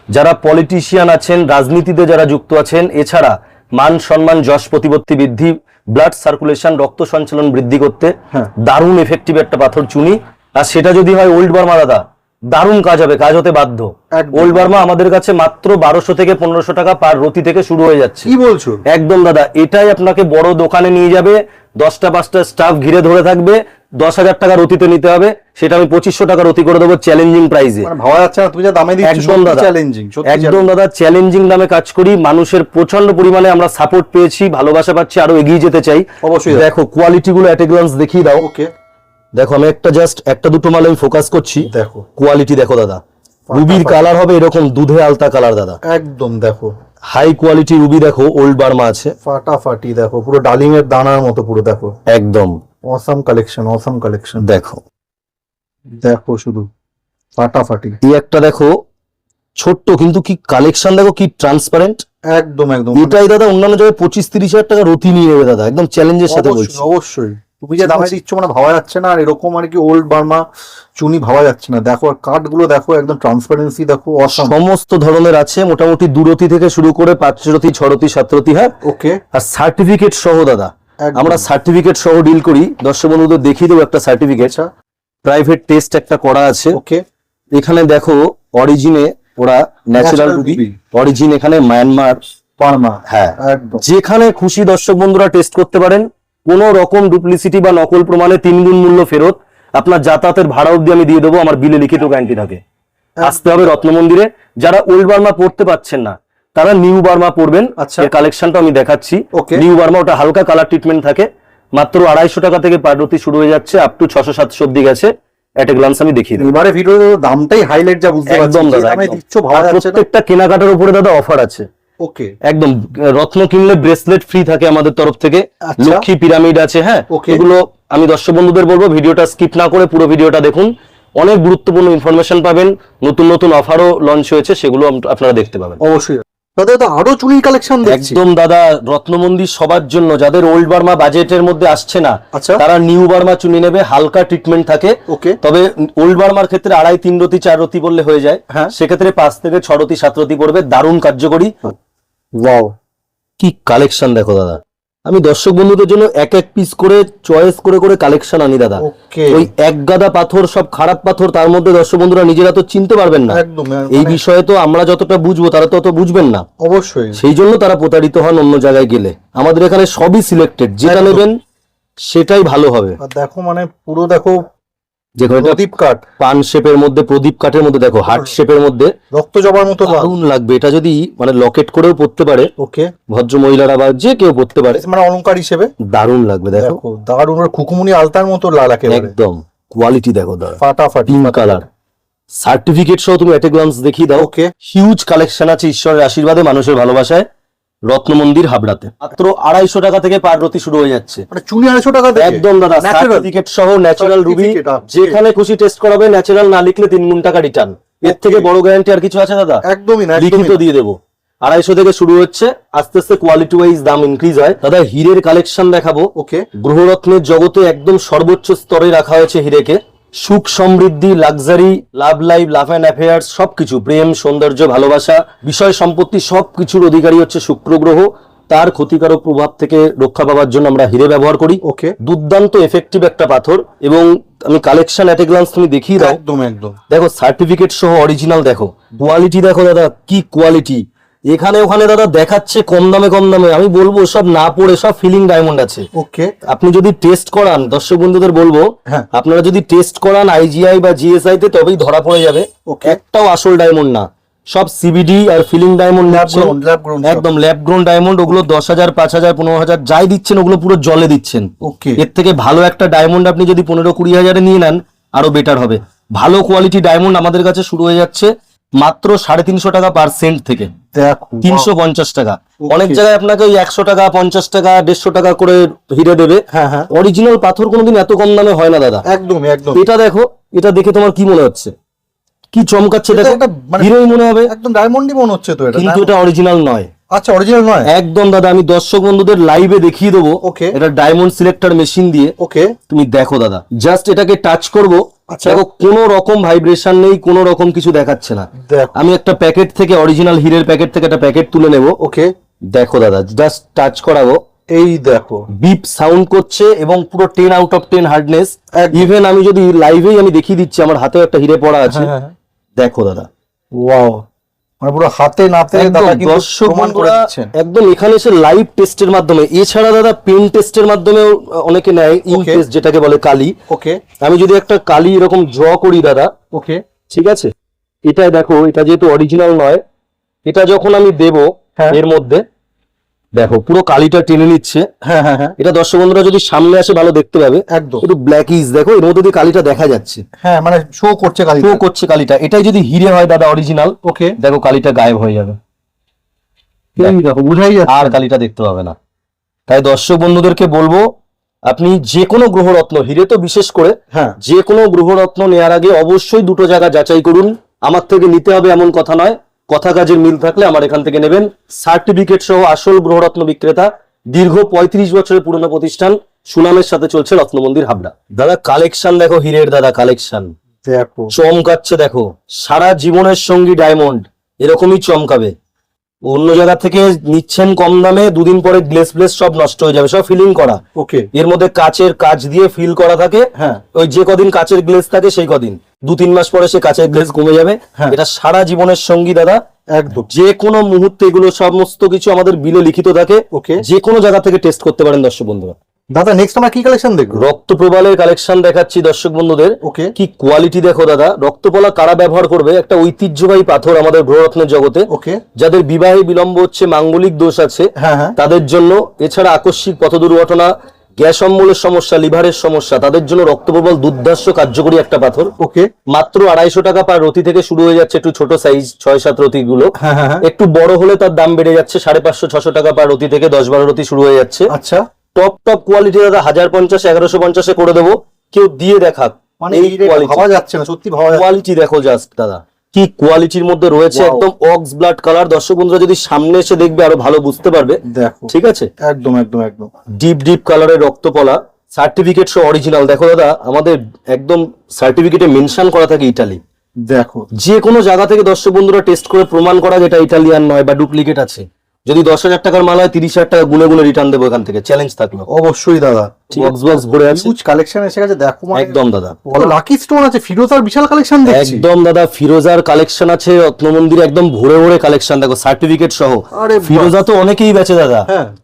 যারা পলিটিশিয়ান আছেন, রাজনীতিতে যারা যুক্ত আছেন, এছাড়া মান সম্মান যশ প্রতিপত্তি বৃদ্ধি, ব্লাড সার্কুলেশন, রক্ত সঞ্চালন বৃদ্ধি করতে হ্যাঁ। দারুণ এফেক্টিভ একটা পাথর চুনি। আর সেটা যদি হয় ওল্ড বার্মা দাদা, দারুণ কাজ হবে, কাজ হতে বাধ্য। একদম। ওল্ড বার্মা আমাদের কাছে মাত্র 1200 থেকে 1500 টাকা পার রতি থেকে শুরু হয়ে যাচ্ছে। কি বলছো? একদম দাদা, এটাই আপনাকে বড় দোকানে নিয়ে যাবে, 10টা 5টা স্টাফ ঘিরে ধরে থাকবে, 10,000 টাকা রতিতে নিতে হবে, সেটা আমি 2500 টাকা রতি করে দেবো চ্যালেঞ্জিং প্রাইসে। মানে ভাবা যাচ্ছে না তুমি যা দামে দিচ্ছ। একদম দাদা, চ্যালেঞ্জিং, একদম দাদা চ্যালেঞ্জিং দামে কাজ করি, মানুষের প্রচন্ড পরিমাণে আমরা সাপোর্ট পেয়েছি, ভালোবাসা পাচ্ছি, আরো এগিয়ে যেতে চাই। অবশ্যই। দেখো কোয়ালিটি গুলো এট এ গ্লান্স দেখিয়ে দাও। ওকে, দেখো আমি একটা দুটো মাল আমি ফোকাস করছি, দেখো কোয়ালিটি দেখো দাদা। রুবির কালার হবে এরকম দুধে আলতা কালার দাদা, একদম দেখো হাই কোয়ালিটি রুবি। দেখো ওল্ড বার্মা আছে, ফাটাফাটি দেখো, পুরো ডালিমের দানার মতো পুরো, দেখো একদম অসাম কালেকশন, অসাম কালেকশন। দেখো দেখো শুধু ফাটাফাটি। এই একটা দেখো ছোট্ট, কিন্তু কি কালেকশন দেখো, কি ট্রান্সপারেন্ট। একদম একদম, এটাই দাদা অন্যান্য জায়গায় 25-30 হাজার টাকা রতি নিয়ে নেবে দাদা, একদম চ্যালেঞ্জের সাথে বলছি। অবশ্যই অবশ্যই। তুমি যে দামে দিচ্ছ মানে ভাবা যাচ্ছে না, আর এরকম আর কি ওল্ড বার্মা চুনি ভাবা যাচ্ছে না। দেখো আর কাঠ গুলো দেখো, একদম ট্রান্সপারেন্সি দেখো, অসাম। সমস্ত ধরনের আছে, মোটামুটি 2 রতি থেকে শুরু করে 5 রতি, 6 রতি, 7 রতি। হ্যাঁ, ওকে। আর সার্টিফিকেট সহ দাদা, আমরা সার্টিফিকেট সহ ডিল করি। দর্শক বন্ধুদের দেখিয়ে দেবো একটা সার্টিফিকেট, প্রাইভেট টেস্ট একটা করা আছে। ওকে, এখানে দেখো অরিজিনে ওরা ন্যাচারাল রুবি, অরিজিন এখানে মায়ানমার বার্মা। হ্যাঁ, একদম যেখানে খুশি দর্শক বন্ধুরা টেস্ট করতে পারেন, কোন রকম ডুপ্লিসিটি বা নকল প্রমাণে 3 গুণ মূল্য ফেরত। আপনার যাতায়াতের ভাড়া অব্দি আমি দিয়ে দেবো, আমার বিলে লিখিত গ্যারান্টি থাকে। আসতে হবে রত্নমন্দিরে। যারা ওল্ড বার্মা পড়তে পারছেন না, তারা নিউ বার্মা পড়বেন। আচ্ছা, এর কালেকশনটা আমি দেখাচ্ছি। ওকে। নিউ বার্মা, ওটা হালকা কালার ট্রিটমেন্ট থাকে, মাত্র 250 টাকা থেকে পার রতি শুরু হয়ে যাচ্ছে, আপ টু 600-700 অব্দি গেছে। এট এ গ্লান্স আমি দেখিয়ে দেবো। এবারে ভিডিওতে দামটাই হাইলাইট, যা বুঝতে পারছি। একদম দাদা, দামে একদম। দিচ্ছ ভাবা আর যাচ্ছে না। প্রত্যেকটা কেনাকাটার উপরে দাদা অফার আছে। ওকে, একদম। রত্ন কিনলে ব্রেসলেট ফ্রি থাকে আমাদের তরফ থেকে। আচ্ছা। লক্ষ্মী পিরামিড আছে। হ্যাঁ, Okay. এগুলো আমি দর্শক বন্ধুদের বলবো ভিডিওটা স্কিপ না করে পুরো ভিডিওটা দেখুন, অনেক গুরুত্বপূর্ণ ইনফরমেশন পাবেন। নতুন নতুন অফারও লঞ্চ হয়েছে, সেগুলো আপনারা দেখতে পাবেন। অবশ্যই। দাদা তো আরো চুরির কালেকশন দেখছি। একদম দাদা, রত্নমন্দির সবার জন্য, যাদের ওল্ড বার্মা বাজেটের মধ্যে আসছে না, আচ্ছা, তারা নিউ বার্মা চুনি নেবে, হালকা ট্রিটমেন্ট থাকে। ওকে, তবে ওল্ড বার্মার ক্ষেত্রে 2.5-3 রতি 4 রতি বললে হয়ে যায়। হ্যাঁ, সেক্ষেত্রে 5 থেকে 6 রতি 7 রতি পড়বে, দারুণ কার্যকরী। ওয়াও, কি কালেকশন দেখো দাদা। আমি দর্শক বন্ধুদের জন্য এক এক পিস করে চয়েস করে করে কালেকশন আনি দাদা। ওকে, ওই এক গাদা পাথর, সব খারাপ পাথর, তার মধ্যে দর্শক বন্ধুরা নিজেরা তো চিনতে পারবেন না। একদম। এই বিষয়ে তো আমরা যতটা বুঝবো, তারা তত বুঝবেন না। অবশ্যই। সেই জন্য তারা প্রতারিত হন অন্য জায়গায় গেলে। আমাদের এখানে সবই সিলেক্টেড, যেটা নেবেন সেটাই ভালো হবে। আর দেখো মানে পুরো দেখো, যেখানে প্রদীপ কাঠ, পান শেপের মধ্যে, প্রদীপ কাঠের মধ্যে, দেখো হার্ট শেপের মধ্যে, রক্ত জবার মতো লাল। দারুণ লাগবে। এটা যদি মানে লকেট করেও পড়তে পারে ওকে, ভদ্র মহিলারা বা যে কেউ পড়তে পারে, মানে অলংকার হিসেবে দারুণ লাগবে। দেখো দেখো দারুণ, আর খুকুমুনি আলতার মতো লাল একেবারে। একদম কোয়ালিটি দেখো দাদা, ফাটাফাটি পিঙ্ক কালার। সার্টিফিকেট সহ তুমি এট এ গ্লান্স দেখিয়ে দাও। ওকে, হিউজ কালেকশন আছে ঈশ্বরের আশীর্বাদে, মানুষের ভালোবাসায়। রত্নমন্দির হাবড়াতে মাত্র 250 টাকা থেকে পার রতি শুরু হয়ে যাচ্ছে। মানে চুনি 250 টাকা থেকে একদম দাদা, সার্টিফিকেট সহ ন্যাচারাল রুবি, যেখানে খুশি টেস্ট করাবে। ন্যাচারাল না লিখলে 3 গুণ টাকা রিটার্ন। এর থেকে বড় গ্যারান্টি আর কিছু আছে দাদা? একদমই না, লিখিত দিয়ে দেবো। 250 থেকে শুরু হচ্ছে, আস্তে আস্তে কোয়ালিটি ওয়াইজ দাম ইনক্রিজ হয়। দাদা হিরের কালেকশন দেখাবো। ওকে, গ্রহরত্নের জগতে একদম সর্বোচ্চ স্তরে রাখা হয়েছে হিরেকে। সুখ সমৃদ্ধি, luxury, love life, love and affairs, সবকিছু, প্রেম, সৌন্দর্য, ভালোবাসা, বিষয় সম্পত্তি সবকিছুর অধিকারী হচ্ছে শুক্র গ্রহ। তার ক্ষতিকারক প্রভাব থেকে রক্ষা পাওয়ার জন্য আমরা হিরে ব্যবহার করি। ওকে, দুর্দান্ত এফেক্টিভ একটা পাথর। এবং আমি কালেকশন এট এ গ্লান্স তুমি দেখিয়ে দাও। একদম একদম দেখো সার্টিফিকেট সহ অরিজিনাল, দেখো কোয়ালিটি, দেখো দাদা কি কোয়ালিটি। এখানে ওখানে দাদা দেখাচ্ছে কম দামে, আমি বলবো সব না পড়ে সব ফিলিং ডায়মন্ড আছে। ওকে, আপনি যদি টেস্ট করান, দর্শক বন্ধুদের বলবো, হ্যাঁ, আপনারা যদি টেস্ট করান আইজিআই বা জিএসআই তে, তবেই ধরা পড়ে যাবে। ওকে, একটাও আসল ডায়মন্ড না, সব সিবিডি আর ফিলিং ডায়মন্ড, একদম ল্যাব গ্রোন ডায়মন্ড। ওগুলো 10,000, 5,000, 15,000 যাই দিচ্ছেন ওগুলো পুরো জলে দিচ্ছেন। ওকে, এর থেকে ভালো একটা ডায়মন্ড আপনি যদি 15-20 হাজারে নিয়ে নেন আরো বেটার হবে। ভালো কোয়ালিটি ডায়মন্ড আমাদের কাছে শুরু হয়ে যাচ্ছে মাত্র 350 টাকা পার সেন্ট থেকে দেখো 350 টাকা। অনেক জায়গায় আপনাকে ওই 100 টাকা, 50 টাকা, 150 টাকা করে হিরে দেবে। হ্যাঁ হ্যাঁ, অরিজিনাল পাথর কোনোদিন এত কম দামে হয় না দাদা। একদম একদম। এটা দেখো, এটা দেখে তোমার কি মনে হচ্ছে? কি চমকাচ্ছে দেখো, হিরোই মনে হবে, একদম ডায়মন্ডই মনে হচ্ছে তো এটা, কিন্তু এটা অরিজিনাল নয়। আচ্ছা, অরিজিনাল নয় একদম দাদা। আমি দর্শক বন্ধুদের লাইভে দেখিয়ে দেবো। ওকে, এটা ডায়মন্ড সিলেক্টর মেশিন দিয়ে। ওকে, তুমি দেখো দাদা, জাস্ট এটাকে টাচ করব, আচ্ছা, দেখো কোনো রকম ভাইব্রেশন নেই, কোনো রকম কিছু দেখাচ্ছে না। দেখো, আমি একটা প্যাকেট থেকে, অরিজিনাল হিরের প্যাকেট থেকে একটা প্যাকেট তুলে নেব। ওকে, দেখো দাদা, জাস্ট টাচ করাবো, এই দেখো বিপ সাউন্ড করছে এবং পুরো 10 আউট অফ 10 হার্ডনেস। ইভেন আমি যদি লাইভেই আমি দেখিয়ে দিচ্ছি, আমার হাতেও একটা হিরে পড়া আছে। দেখো দাদা, ওয়াও, মানে পুরো হাতে নাতে দাদা কিন্তু প্রমাণ করে দিচ্ছেন একদম। এখানে এসে লাইভ টেস্টের মাধ্যমে, এছাড়া দাদা পেন টেস্টের মাধ্যমেও অনেকে নেয়, ইন টেস্ট যেটাকে বলে কালি। ওকে, আমি যদি একটা কালি এরকম ড্র করি দাদা, ওকে, ঠিক আছে, এটা দেখো, এটা যেহেতু অরিজিনাল নয়, এটা যখন আমি দেব এর মধ্যে, দেখো পুরো কালিটা টেনে নিচ্ছে। হ্যাঁ হ্যাঁ হ্যাঁ, এটা দর্শক বন্ধুরা যদি সামনে আসে ভালো দেখতে পাবে, একদম একটু ব্ল্যাকিশ, দেখো এর মধ্যে দিয়ে কালিটা দেখা যাচ্ছে। হ্যাঁ, মানে শো করছে কালি, শো করছে কালিটা। এটাই যদি হিরে হয় দাদা অরিজিনাল, ওকে, দেখো কালিটা গায়েব হয়ে যাবে, দেখো বুঝাই যাচ্ছে, আর কালিটা দেখতে পাবে না। তাই দর্শক বন্ধুদেরকে বলবো, আপনি যে কোনো গ্রহরত্ন, হিরে তো বিশেষ করে, হ্যাঁ, যে কোনো গ্রহরত্ন নেওয়ার আগে অবশ্যই দুটো জায়গা যাচাই করুন। আমার থেকে নিতে হবে এমন কথা নয়, কথা কাজের মিল থাকলে আমার এখান থেকে নেবেন। সার্টিফিকেট সহ আসল গ্রহরত্ন বিক্রেতা, দীর্ঘ 35 বছরের পুরনো প্রতিষ্ঠান, সুনামের সাথে চলছে রত্নমন্দির হাবড়া। দাদা কালেকশন দেখো হিরের, দাদা কালেকশন দেখো চমকাচ্ছে। দেখো সারা জীবনের সঙ্গী ডায়মন্ড এরকমই চমকাবে। অন্য জায়গা থেকে নিচ্ছেন কম দামে, দুদিন পরে গ্লেস সব নষ্ট হয়ে যাবে, সব ফিলিং করা। ওকে, এর মধ্যে কাচের কাচ দিয়ে ফিল করা থাকে। হ্যাঁ, ওই যে কদিন কাচের গ্লেস থাকে সেই কদিন, 2-3 মাস পরে সে কাচের গ্লেস কমে যাবে। এটা সারা জীবনের সঙ্গী দাদা, একদম। যে কোনো মুহূর্তে এগুলো সমস্ত কিছু আমাদের বিলে লিখিত থাকে। ওকে, যে কোনো জায়গা থেকে টেস্ট করতে পারেন দর্শক বন্ধুরা। দাদা নেক্সট আমরা কি কালেকশন দেখবো? রক্তপ্রবালের কালেকশন দেখাচ্ছি দর্শক বন্ধুদের। ওকে, কি কোয়ালিটি দেখো দাদা। রক্তপলা কারা ব্যবহার করবে? একটা ঐতিহ্যবাহী পাথর আমাদের গ্রহরত্নের জগতে। ওকে, যাদের বিবাহে বিলম্ব হচ্ছে, মাঙ্গলিক দোষ আছে, হ্যাঁ হ্যাঁ, তাদের জন্য, এছাড়া আকস্মিক পথ দুর্ঘটনা, গ্যাস অম্বলের সমস্যা, লিভারের সমস্যা, তাদের জন্য রক্তপ্রবাল দুর্ধর্ষ কার্যকরী একটা পাথর। ওকে, মাত্র 250 টাকা পার রতি থেকে শুরু হয়ে যাচ্ছে। একটু ছোট সাইজ 6-7 রতি গুলো, হ্যাঁ হ্যাঁ, একটু বড় হলে তার দাম বেড়ে যাচ্ছে 550-600 টাকা পার রতি থেকে 10-12 রতি শুরু হয়ে যাচ্ছে। আচ্ছা, টপ কোয়ালিটি দাদা 1050-1150 করে দেবো, কেউ দিয়ে দেখাক। মানে এই ভাবা যাচ্ছে না, সত্যি ভাবা যাচ্ছে। কোয়ালিটি দেখো জাস্ট দাদা, কি কোয়ালিটির মধ্যে রয়েছে, একদম অক্স ব্লাড কালার। দর্শক বন্ধুরা যদি সামনে এসে দেখবে আরো ভালো বুঝতে পারবে। দেখো ঠিক আছে, একদম একদম একদম ডিপ কালারের রক্তপলা, সার্টিফিকেট সহ অরিজিনাল। দেখো দাদা, আমাদের একদম সার্টিফিকেটে মেনশন করা থাকে ইটালি। দেখো যে কোনো জায়গা থেকে দর্শক বন্ধুরা টেস্ট করে প্রমাণ করা যেটা ইটালিয়ান নয় বা ডুপ্লিকেট আছে। যদি 10,000 টাকার মাল হয় 30,000 টাকা গুনে রিটার্ন দেবো এখান থেকে, চ্যালেঞ্জ থাকলো। অবশ্যই দাদা, বক্স ভরে আছে, হিউজ কালেকশন এসে গেছে। দেখো একদম দাদা, লাকি স্টোন আছে, ফিরোজার বিশাল কালেকশন দেখছি। একদম দাদা, ফিরোজার কালেকশন আছে রত্নমন্দির, একদম ভরে কালেকশন। দেখো সার্টিফিকেট সহ। ফিরোজা তো অনেকেই বেচে দাদা,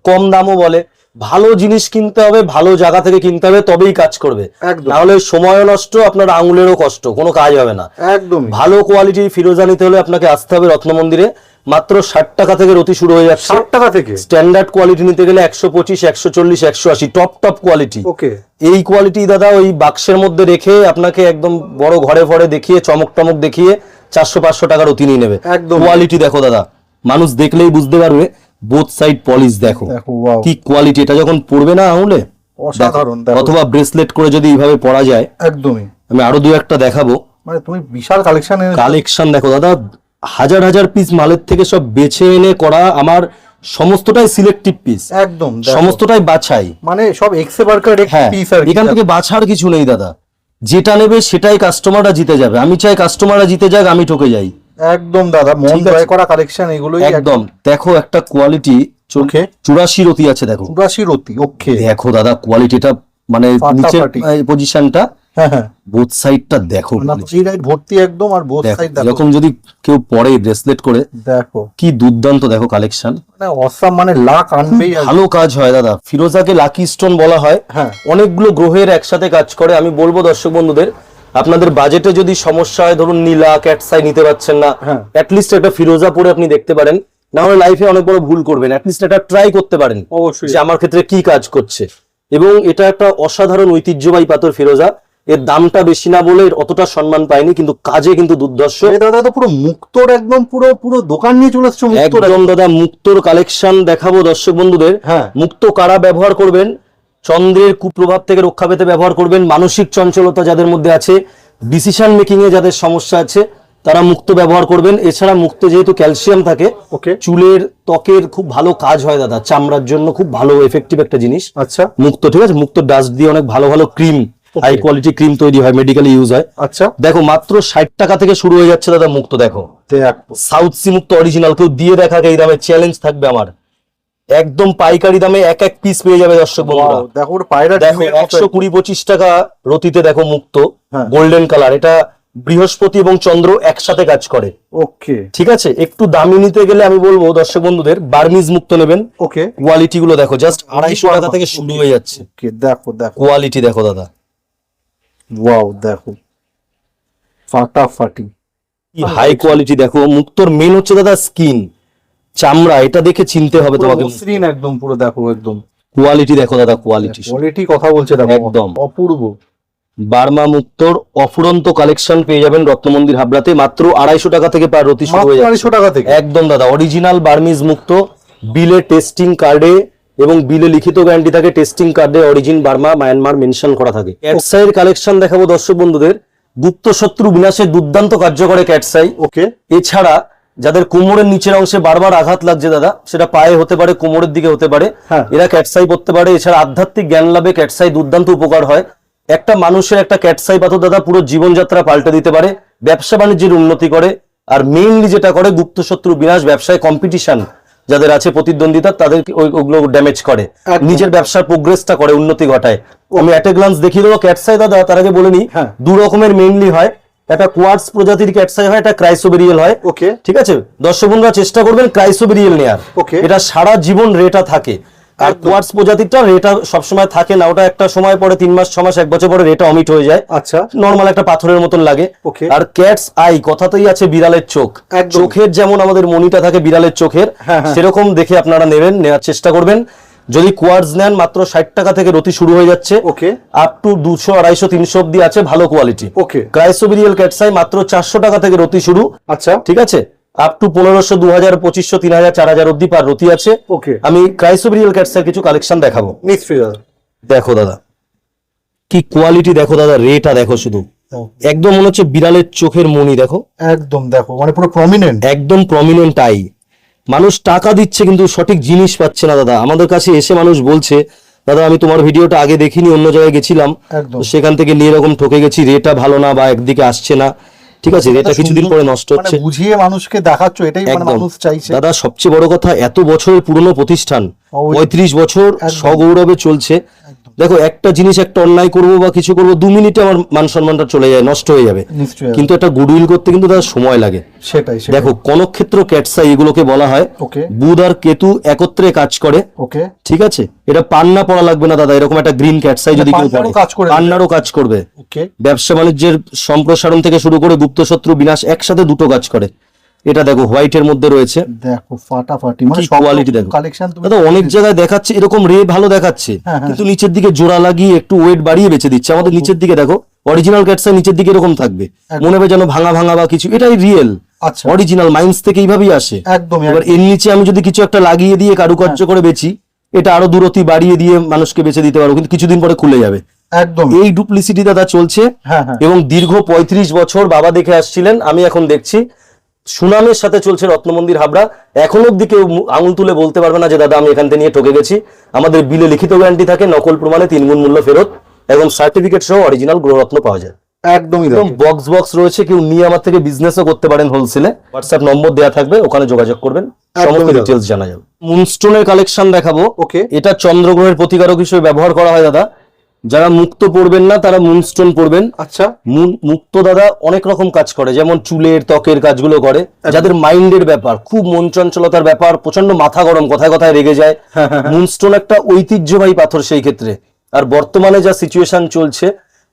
কম দামও বলে। ভালো জিনিস কিনতে হবে, ভালো জায়গা থেকে কিনতে হবে, তবেই কাজ করবে। না হলে সময়ও নষ্ট, আপনার আঙুলেরও কষ্ট, কোনো কাজ হবে না। একদম ভালো কোয়ালিটির ফিরোজা নিতে হলে আপনাকে আসতে হবে রত্নমন্দিরে। মাত্র 60 টাকা থেকে রতি শুরু হয়ে যাচ্ছে। 60 টাকা থেকে স্ট্যান্ডার্ড কোয়ালিটি নিতে গেলে 125, 140, 180 টপ কোয়ালিটি। ওকে, এই কোয়ালিটি দাদা ওই বাক্সের মধ্যে রেখে আপনাকে একদম বড় ঘরে ফরে দেখিয়ে, চমক টমক দেখিয়ে 400-500 টাকার অতি নিয়ে নেবে। কোয়ালিটি দেখো দাদা, মানুষ দেখলেই বুঝতে পারবে। বোথ সাইড পলিশ দেখো কি কোয়ালিটি। এটা যখন পড়বে না আঙুলে, অসাধারণ। অথবা ব্রেসলেট করে যদি এইভাবে পরা যায়, একদমই। আমি আরো 2-1টা দেখাবো। মানে তুমি বিশাল কালেকশন দেখো দাদা, হাজার পিস মালের থেকে সব বেছে এনে করা আমার, সমস্তটাই সিলেক্টিভ পিস, একদম সমস্তটাই বাছাই, মানে সব এক্সে বার্কার পিস। আর এখান থেকে বাছার কিছু নেই দাদা। যেটা নেবে সেটাই কাস্টমাররা জিতে যাবে। আমি চাই কাস্টমাররা জিতে যাক, আমি ঠকে যাই। একদম দাদা, মন ঠিক আছে। জয় করা কালেকশন এগুলোই। একদম দেখো একটা কোয়ালিটি ওকে 84 রতি আছে দেখো, 84 রতি। ওকে দেখো দাদা কোয়ালিটিটা, মানে নিচের ফাটাফাটি। পজিশনটা, হ্যাঁ হ্যাঁ, বোথ সাইডটা দেখো, না থ্রি রাইট ভর্তি একদম, আর বোথ দেখো সাইড দেখো। এরকম যদি কেউ পরে ব্রেসলেট করে, দেখো কি দুর্দান্ত দেখো কালেকশন, মানে অসাম, মানে লাখ আনবেই আর- ভালো কাজ হয় দাদা। ফিরোজাকে লাকি স্টোন বলা হয়। হ্যাঁ অনেকগুলো গ্রহের একসাথে কাজ করে। আমি বলবো দর্শক বন্ধুদের, আপনাদের বাজেটে যদি সমস্যা হয়, ধরুন নীলা ক্যাটসাই নিতে পারছেন না, হ্যাঁ। অ্যাটলিস্ট একটা ফিরোজা পরে আপনি দেখতে পারেন, না হলে লাইফে অনেক বড় ভুল করবেন। অ্যাটলিস্ট এটা ট্রাই করতে পারেন অবশ্যই। যে আমার ক্ষেত্রে কি কাজ করছে। এবং এটা একটা অসাধারণ ঐতিহ্যবাহী পাথর ফিরোজা। এর দামটা বেশি না বলে এর অতটা সম্মান পায়নি, কিন্তু কাজে কিন্তু দুর্ধর্ষ। এই দাদা তো পুরো মুক্তোর একদম পুরো পুরো দোকান নিয়ে চলে এসছো মুক্তোর। একদম দাদা, মুক্তোর কালেকশন দেখাবো দর্শক বন্ধুদের। হ্যাঁ। মুক্তো কারা ব্যবহার করবেন, চন্দ্রের কুপ্রভাব থেকে রক্ষা পেতে ব্যবহার করবেন, মানসিক চঞ্চলতা যাদের মধ্যে আছে, ডিসিশন মেকিং এ যাদের সমস্যা আছে, তারা মুক্তো ব্যবহার করবেন। এছাড়া মুক্তো যেহেতু ক্যালসিয়াম থাকে, ওকে চুলের ত্বকের খুব ভালো কাজ হয় দাদা, চামড়ার জন্য খুব ভালো এফেক্টিভ একটা জিনিস আচ্ছা মুক্তো। ঠিক আছে, মুক্তো ডাস্ট দিয়ে অনেক ভালো ভালো ক্রিম, হাই কোয়ালিটি ক্রিম তৈরি হয়, মেডিকেলি ইউজ হয়। আচ্ছা দেখো মাত্র 60 টাকা থেকে শুরু হয়ে যাচ্ছে দাদা মুক্তো। দেখো দেখো সাউথ সি মুক্তো অরিজিনাল, কেউ দিয়ে দেখাকে এই দামে চ্যালেঞ্জ থাকবে আমার। একদম পাইকারি দামে এক এক পিস পেয়ে যাবে দর্শক বন্ধুরা। Wow, দেখো ওর পায়রা দেখো 120-25 টাকা রতিতে দেখো মুক্তো, হ্যাঁ। Golden colour. এটা বৃহস্পতি এবং চন্দ্র একসাথে কাজ করে। ওকে ঠিক আছে, একটু দামি নিতে গেলে আমি বলবো দর্শক বন্ধুদের বার্মিজ মুক্তো নেবেন। ওকে কোয়ালিটি গুলো দেখো, জাস্ট 250 টাকা থেকে শুরু হয়ে যাচ্ছে। ওকে দেখো দেখো কোয়ালিটি দেখো দাদা, ওয়াও দেখো ফাটাফাটি। কি হাই কোয়ালিটি। দেখো মুক্তোর মেন হচ্ছে দাদা স্কিন, চামড়া, এটা দেখে চিনতে হবে তোমাকে। মসৃণ একদম পুরো, দেখো একদম কোয়ালিটি দেখো দাদা, কোয়ালিটি কোয়ালিটি কথা বলছে দেখো, একদম। অপূর্ব। বার্মা মুক্তোর অফুরন্ত কালেকশন পেয়ে যাবেন রত্নমন্দির হাবড়াতে মাত্র 250 টাকা থেকে পার রতি শুরু মাত্র হয়ে যাচ্ছে। 250 টাকা থেকে একদম দাদা, অরিজিনাল বার্মিজ মুক্তো, বিলে টেস্টিং কার্ডে এবং বিলে লিখিত গ্যারান্টি থাকে, টেস্টিং কার্ডে অরিজিন বার্মা মায়ানমার মেনশন করা থাকে। ক্যাটসাইয়ের কালেকশন দেখাবো দর্শক বন্ধুদের। গুপ্ত শত্রু বিনাশের দুর্দান্ত কার্যকরে ক্যাটসাই। ওকে এছাড়া যাদের কোমরের নিচের অংশে বারবার আঘাত লাগছে দাদা, সেটা পায়ে হতে পারে, কোমরের দিকে হতে পারে, হ্যাঁ। এরা ক্যাটসাই পড়তে পারে। এছাড়া আধ্যাত্মিক জ্ঞান লাভে ক্যাটসাই দুর্দান্ত উপকার হয়। একটা মানুষের একটা ক্যাটসাই পাথর দাদা পুরো জীবনযাত্রা পাল্টে দিতে পারে, ব্যবসা বাণিজ্যের উন্নতি করে, আর মেইনলি যেটা করে গুপ্ত শত্রু বিনাশ, ব্যবসায় কম্পিটিশন যাদের আছে প্রতিদ্বন্দ্বিতা, তাদের ওগুলো ড্যামেজ করে, একদম। নিজের ব্যবসার প্রোগ্রেসটা করে, উন্নতি ঘটায়। আমি এট এ গ্লান্স দেখিয়ে দেবো ক্যাটসাই দাদা। তার আগে বলে নি, হ্যাঁ। দু রকমের মেইনলি হয়, একটা কোয়ার্টস প্রজাতির ক্যাটসাই হয়, একটা ক্রাইসোবেরিয়াল হয়। ওকে ঠিক আছে, দর্শক বন্ধুরা চেষ্টা করবেন ক্রাইসোবেরিয়াল নেয়ার। Okay. এটা সারা জীবন রেটা থাকে, আর একদম। কোয়ার্টস প্রজাতিটা রেটা সবসময় থাকে না, ওটা একটা সময় পরে 3 মাস 6 মাস 1 বছর পরে রেটা অমিট হয়ে যায়, আচ্ছা নর্মাল একটা পাথরের মতন লাগে। Okay. আর ক্যাটস আই কথাতেই আছে বিড়ালের চোখ, একদম। চোখের যেমন আমাদের মনিটা থাকে বিড়ালের চোখের, হ্যাঁ, হ্যাঁ। সেরকম দেখে আপনারা নেওয়ার চেষ্টা করবেন। যদি কোয়ার্টস নেন মাত্র 60 টাকা থেকে রতি শুরু হয়ে যাচ্ছে, ওকে আপ টু 200 250 300 অব্দি আছে, ভালো কোয়ালিটি। ওকে ক্রাইসোবেরিয়াল ক্যাটসাই মাত্র 400 টাকা থেকে রতি শুরু। আচ্ছা ঠিক আছে, আপ টু 1500 2000 2500 3000 4000 অব্দি পার রতি আছে। ওকে আমি ক্রাইসোবেরিয়াল ক্যাটসের কিছু কালেকশন দেখাবো। নিশ্চয়ই দাদা। দেখো দাদা কি কোয়ালিটি, দেখো দাদা রেটা দেখো, শুধু একদম মনে হচ্ছে বিড়ালের চোখের মনি। দেখো একদম দেখো মানে পুরো প্রমিনেন্ট। একদম প্রমিনেন্ট আই। মানুষ টাকা দিচ্ছে কিন্তু সঠিক জিনিস পাচ্ছে না দাদা। আমাদের কাছে এসে মানুষ বলছে, দাদা আমি তোমার ভিডিওটা আগে দেখিনি, অন্য জায়গায় গেছিলাম, একদম। তো সেখান থেকে নিয়ে এরকম ঠকে গেছি, রেটা ভালো না বা একদিকে আসছে না। ঠিক আছে, রেটা কিছুদিন পরে নষ্ট মানে হচ্ছে। বুঝিয়ে মানুষকে দেখাচ্ছ, এটাই মানে একদম। মানুষ চাইছে। দাদা সবচেয়ে বড় কথা, এত বছরের পুরনো প্রতিষ্ঠান, ওই- 35 বছর একদম। সগৌরবে চলছে। দেখো একটা জিনিস, একটা অন্যায় করবো বা কিছু করবো, 2 মিনিটে আমার মান সম্মানটা চলে যায়, নষ্ট হয়ে যাবে। নিশ্চয়ই কিন্তু একটা গুডউইল করতে কিন্তু তার সময় লাগে। সেটাই সেটাই। দেখো কনকক্ষেত্র ক্যাটসাই এগুলোকে বলা হয়। ওকে বুধ আর কেতু একত্রে কাজ করে। ওকে ঠিক আছে, এটা পান্না পড়া লাগবে না দাদা, এরকম একটা গ্রিন ক্যাটসাই যদি কেউ পান্নারও পড়ে, কাজ করে। পান্নারও কাজ করবে। ওকে ব্যবসা বাণিজ্যের সম্প্রসারণ থেকে শুরু করে গুপ্ত শত্রু বিনাশ একসাথে দুটো কাজ করে। এটা দেখো হোয়াইটের মধ্যে রয়েছে, দেখো ফাটাফাটি, মানে কি সব quality দেখো। কালেকশন তুমি দাদা অনেক জায়গায় দেখাচ্ছে এরকম রে ভালো দেখাচ্ছে, হ্যাঁ, হ্যাঁ। কিন্তু নিচের দিকে জোড়া লাগিয়ে একটু ওয়েট বাড়িয়ে বেঁচে দিচ্ছে। আমাদের নিচের দিকে দেখো, অরিজিনাল ক্যাটসাই নিচের দিকে এরকম থাকবে, মনে হবে যেন ভাঙা ভাঙা বা কিছু, এটাই রিয়েল আচ্ছা অরিজিনাল মাইন্স থেকে এইভাবেই আসে। একদম এবার এর নিচে আমি যদি কিছু একটা লাগিয়ে দিয়ে কারুকার্য করে বেচি, এটা আরো দূরত্ব বাড়িয়ে দিয়ে মানুষকে বেচে দিতে পারবো, কিন্তু কিছুদিন পরে খুলে যাবে। একদম এই ডুপ্লিসিটি দাদা চলছে। হ্যাঁ হ্যাঁ এবং দীর্ঘ 35 বছর বাবা দেখে আসছিলেন, আমি এখন দেখছি সুনামের সাথে চলছে রত্নমন্দির হাবড়া। এখন অব্দি কেউ আঙুল তুলে বলতে পারবে না যে দাদা আমি এখান থেকে নিয়ে ঠকে গেছি। আমাদের বিলে লিখিত গ্যারান্টি থাকে, নকল প্রমাণে 3 গুণ মূল্য ফেরত। একদম সার্টিফিকেট সহ অরিজিনাল গ্রহরত্ন পাওয়া যায়। একদমই একদম বক্স রয়েছে, কেউ নিয়ে আমার থেকে বিজনেসও করতে পারেন হোলসেলে। হোয়াটসঅ্যাপ নম্বর দেওয়া থাকবে, ওখানে যোগাযোগ করবেন, সমস্ত ডিটেলস জানা যাবে। মুনস্টোনের কালেকশন দেখাবো। ওকে, এটা চন্দ্রগ্রহের প্রতিকারক হিসেবে ব্যবহার করা হয় দাদা। যারা মুক্ত পড়বেন না তারা মুনস্টোন পড়বেন। আচ্ছা, মুক্ত দাদা অনেক রকম কাজ করে, যেমন চুলের ত্বকের কাজগুলো করে। যাদের মাইন্ডের ব্যাপার, খুব মন চঞ্চলতার ব্যাপার, প্রচন্ড মাথা গরম, কথায় কথায় রেগে যায়, মুনস্টোন একটা ঐতিহ্যবাহী পাথর সেই ক্ষেত্রে। আর বর্তমানে যা সিচুয়েশন চলছে,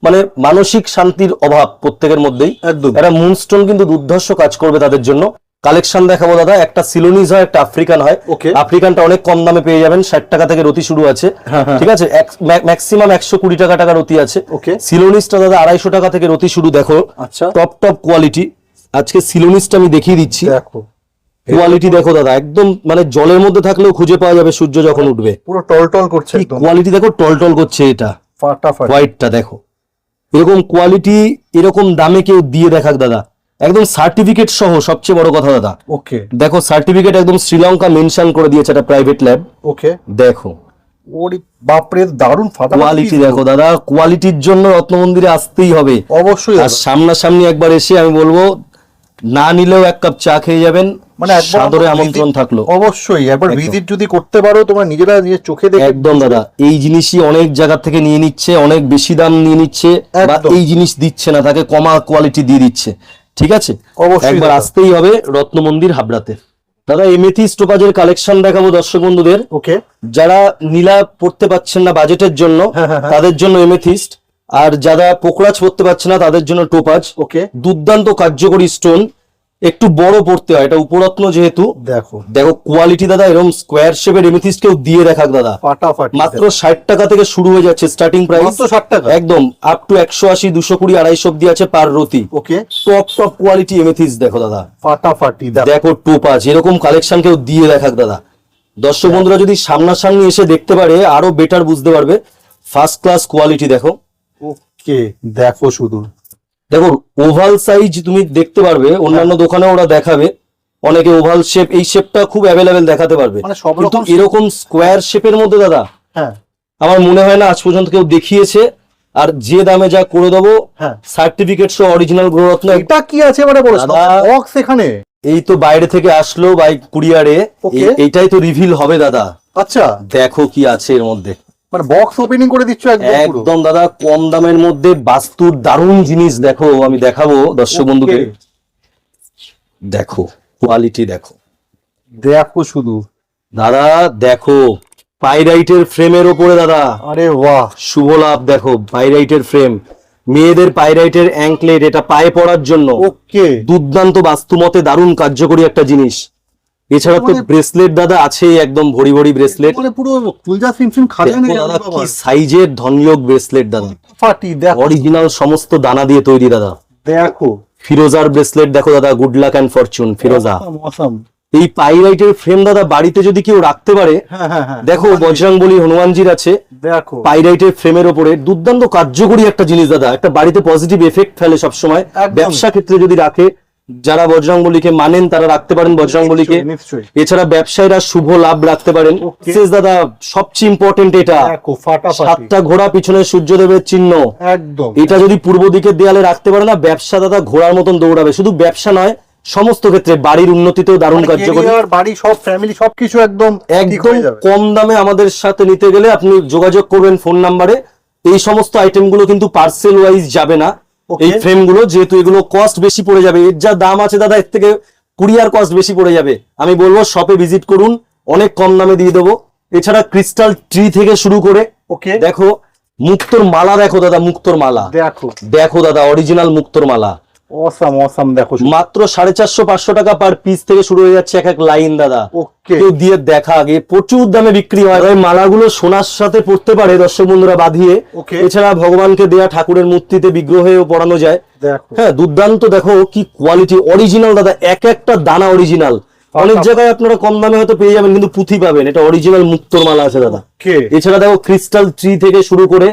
মানে মানসিক শান্তির অভাব প্রত্যেকের মধ্যেই, একদম এরা মুনস্টোন কিন্তু দুর্ধর্ষ কাজ করবে তাদের জন্য। কালেকশন দেখাবো দাদা। একটা সিলোনিস হয়, একটা আফ্রিকান হয়। ওকে, আফ্রিকানটা অনেক কম দামে পেয়ে যাবেন, 60 টাকা থেকে রতি শুরু আছে। ঠিক আছে, ম্যাক্সিমাম 120 টাকা রতি আছে। ওকে, সিলোনিসটা দাদা 250 টাকা থেকে রতি শুরু। দেখো, আচ্ছা, টপ কোয়ালিটি। আজকে সিলোনিসটা আমি দেখিয়ে দিচ্ছি, দেখো কোয়ালিটি দেখো দাদা, একদম মানে জলের মধ্যে থাকলেও খুঁজে পাওয়া যাবে সূর্য যখন উঠবে। পুরো টলটল করছে, একদম কোয়ালিটি দেখো, টলটল করছে। এটা ফাটাফাটি হোয়াইটটা দেখো, এরকম কোয়ালিটি এরকম দামে কেউ দিয়ে দেখাক দাদা, একদম সার্টিফিকেট সহ। সবচেয়ে বড় কথা দাদা, ওকে, দেখো সার্টিফিকেট একদম শ্রীলঙ্কা মেনশন করে দিয়েছে, এটা প্রাইভেট ল্যাব। ওকে, দেখো ওরে বাপরে, দারুণ ফাটাফাটি কোয়ালিটি দেখো দাদা। কোয়ালিটির জন্য রত্ন মন্দিরে আসতেই হবে অবশ্যই। আর সামনাসামনি একবার এসে আমি বলবো, না নিলেও এক কাপ চা খেয়ে যাবেন, মানে সাদরে আমন্ত্রণ থাকলো। অবশ্যই একবার ভিজিট যদি করতে পারো, তোমরা নিজেরা নিজের চোখে দেখে। একদম দাদা, এই জিনিসই অনেক জায়গা থেকে নিয়ে নিচ্ছে, অনেক বেশি দাম নিয়ে নিচ্ছে, বা এই জিনিস দিচ্ছে না, তাকে কমা কোয়ালিটি দিয়ে দিচ্ছে। ঠিক আছে, একবার আসতেই হবে রত্ন মন্দির হাবড়াতে। দাদা এমেথিস্ট টোপাজের কালেকশন দেখাবো দর্শক বন্ধুদের। ওকে, যারা নীলা পড়তে পাচ্ছেন না বাজেটের জন্য, তাদের জন্য এমেথিস্ট। আর যারা পোকরাজ পড়তে পারছে না তাদের জন্য টোপাজ। ওকে, দুর্দান্ত কার্যকরী স্টোন, একটু বড় পড়তে হয়, এটা উপরত্ন যেহেতু। দেখো দেখো কোয়ালিটি দাদা, এরকম স্কোয়ার শেপের এমেথিস্ট কেউ দিয়ে দেখাক দাদা। ফাটাফাটি, মাত্র 60 টাকা থেকে শুরু হয়ে যাচ্ছে স্টার্টিং প্রাইস, মাত্র 60 টাকা, একদম আপ টু 180, 220, 250 অব্দি আছে পার রতি। ওকে, টপ কোয়ালিটি এমেথিস্ট দেখো দাদা, ফাটাফাটি দেখো টোপাজ, এরকম কালেকশন কেউ দিয়ে দেখাক দাদা। দর্শক বন্ধুরা যদি সামনাসামনি এসে দেখতে পারে আরো বেটার বুঝতে পারবে। ফার্স্ট ক্লাস কোয়ালিটি দেখো। ওকে, দেখো শুধু দেখো ওভাল সাইজ তুমি দেখতে পারবে, অন্যান্য দোকানে ওরা দেখাবে অনেকে ওভাল শেপ, এই শেপটা খুব অ্যাভেলেবেল দেখাতে পারবে, মানে সব কিন্তু রকম এরকম স্কোয়ার শেপের মধ্যে দাদা হ্যাঁ আমার মনে হয় না আজ পর্যন্ত কেউ দেখিয়েছে। আর যে দামে যা করে দেবো, হ্যাঁ, সার্টিফিকেট সহ অরিজিনাল গ্রহরত্ন। এটা কি আছে মানে বলো বক্স এখানে? এই তো বাইরে থেকে আসলো বাই কুরিয়ারে, Okay. এইটাই তো রিভিল হবে দাদা। আচ্ছা, দেখো কি আছে এর মধ্যে, মানে বক্স ওপেনিং করে দিচ্ছ একদম পুরো। একদম দাদা কম দামের মধ্যে বাস্তুর দারুণ জিনিস। দেখো আমি দেখাবো দর্শক বন্ধুকে, দেখো কোয়ালিটি দেখো, দেখো শুধু দাদা দেখো পাইরাইটের ফ্রেমের ওপরে দাদা, আরে বাহ, শুভ লাভ। দেখো পাইরাইটের ফ্রেম, মেয়েদের পাইরাইটের অ্যাঙ্কলেট, এটা পায়ে পড়ার জন্য ওকে, দুর্দান্ত বাস্তুমতে দারুণ কার্যকরী একটা জিনিস। এছাড়া তো ব্রেসলেট দাদা আছেই, একদম ভরি ভরি ব্রেসলেট, মানে পুরো ফুলজা সিমসিম খাজানা দাদা কি সাইজের ধনযোগ ব্রেসলেট দাদা, ফাটি দেখো, অরিজিনাল সমস্ত দানা দিয়ে তৈরি দাদা। দেখো ফিরোজার ব্রেসলেট দেখো দাদা, good luck and Fortune Firoza. Awesome, এই পাইরাইটের ফ্রেম দাদা বাড়িতে যদি কেউ রাখতে পারে, হ্যাঁ হ্যাঁ হ্যাঁ, দেখো বজরংবলী হনুমানজির আছে দেখো পাইরাইটের ফ্রেমের ওপরে, দুর্দান্ত কার্যকরী একটা জিনিস দাদা, একটা বাড়িতে পজিটিভ এফেক্ট ফেলে সবসময়। একদম। ব্যবসা ক্ষেত্রে যদি রাখে, যারা বজরংবলীকে মানেন তারা রাখতে পারেন বজরংবলীকে। নিশ্চয়ই, এছাড়া ব্যবসায়ীরা শুভ লাভ রাখতে পারেন। বিশেষ দাদা সবচেয়ে ইম্পর্টেন্ট এটা, দেখো ফাটাফাটি, 7টা ঘোড়া পিছনে সূর্যদেবের চিহ্ন, একদম এটা যদি পূর্ব দিকের দেয়ালে রাখতে পারে না, ব্যবসা দাদা ঘোড়ার মতন দৌড়াবে। শুধু ব্যবসা নয়, সমস্ত ক্ষেত্রে বাড়ির উন্নতিতেও দারুণ কার্যকরী। আর বাড়ি সব ফ্যামিলি সবকিছু একদম একদম কম দামে আমাদের সাথে নিতে গেলে আপনি যোগাযোগ করবেন ফোন নাম্বারে। এই সমস্ত আইটেম গুলো কিন্তু পার্সেল ওয়াইজ যাবে না, এই ফ্রেম গুলো, যেহেতু এগুলো কস্ট বেশি পড়ে যাবে। এর যা দাম আছে দাদা, এর থেকে কুরিয়ার কস্ট বেশি পড়ে যাবে। আমি বলবো শপে ভিজিট করুন, অনেক কম দামে দিয়ে দেবো। এছাড়া ক্রিস্টাল ট্রি থেকে শুরু করে ওকে, দেখো মুক্তোর মালা, দেখো দাদা মুক্তোর মালা, দেখো দেখো দাদা অরিজিনাল মুক্তোর মালা, অসাম অসাম, দেখো মাত্র 450-500 টাকা পার পিস থেকে শুরু হয়ে যাচ্ছে এক এক লাইন দাদা। ওকে, কেউ দিয়ে দেখা, আগে প্রচুর দামে বিক্রি হয়। ওই মালাগুলো সোনার সাথে পড়তে পারে দর্শক বন্ধুরা বাঁধিয়ে। এছাড়া ভগবানকে দেয়া ঠাকুরের মূর্তিতে বিগ্রহেও পড়ানো যায়। হ্যাঁ দুর্দান্ত, দেখো কি কোয়ালিটি, অরিজিনাল দাদা, এক একটা দানা অরিজিনাল। অনেক জায়গায় আপনারা কম দামে হয়তো পেয়ে যাবেন, কিন্তু পুঁথি পাবেন, এটা অরিজিনাল মুক্তোর মালা আছে দাদা। এছাড়া দেখো ক্রিস্টাল ট্রি থেকে শুরু করে